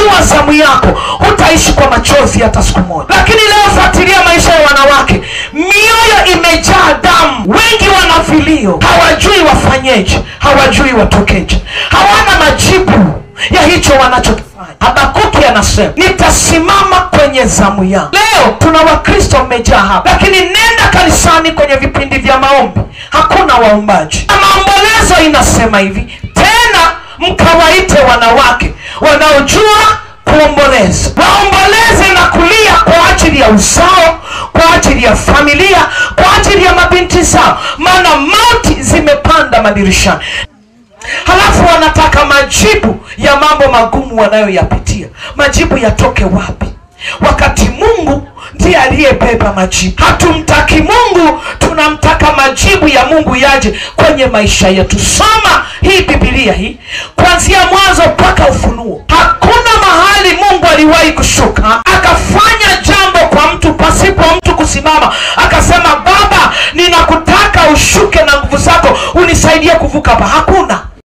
Utajua zamu yako, hutaishi kwa machozi hata siku moja. Lakini leo fuatilia maisha ya wanawake, mioyo imejaa damu, wengi wana vilio, hawajui wafanyeje, hawajui watokeje, hawana majibu ya hicho wanachokifanya. Habakuki anasema nitasimama kwenye zamu yangu. Leo tuna Wakristo wamejaa hapa, lakini nenda kanisani kwenye vipindi vya maombi, hakuna waombaji. Maombolezo inasema hivi, tena mkawaite wanawake wanaojua kuomboleza, waomboleze na kulia kwa ajili ya uzao, kwa ajili ya familia, kwa ajili ya mabinti zao, maana mauti zimepanda madirishani. Halafu wanataka majibu ya mambo magumu wanayoyapitia. Majibu yatoke wapi wakati Mungu ndiye aliyebeba majibu? Hatumtaki Mungu, tunamtaka majibu ya Mungu yaje kwenye maisha yetu. Soma hii Biblia hii kuanzia Mwanzo mpaka Ufunuo. Hakuna mahali Mungu aliwahi kushuka akafanya jambo kwa mtu pasipo mtu kusimama akasema, Baba ninakutaka ushuke na nguvu zako unisaidie kuvuka hapa. Hakuna.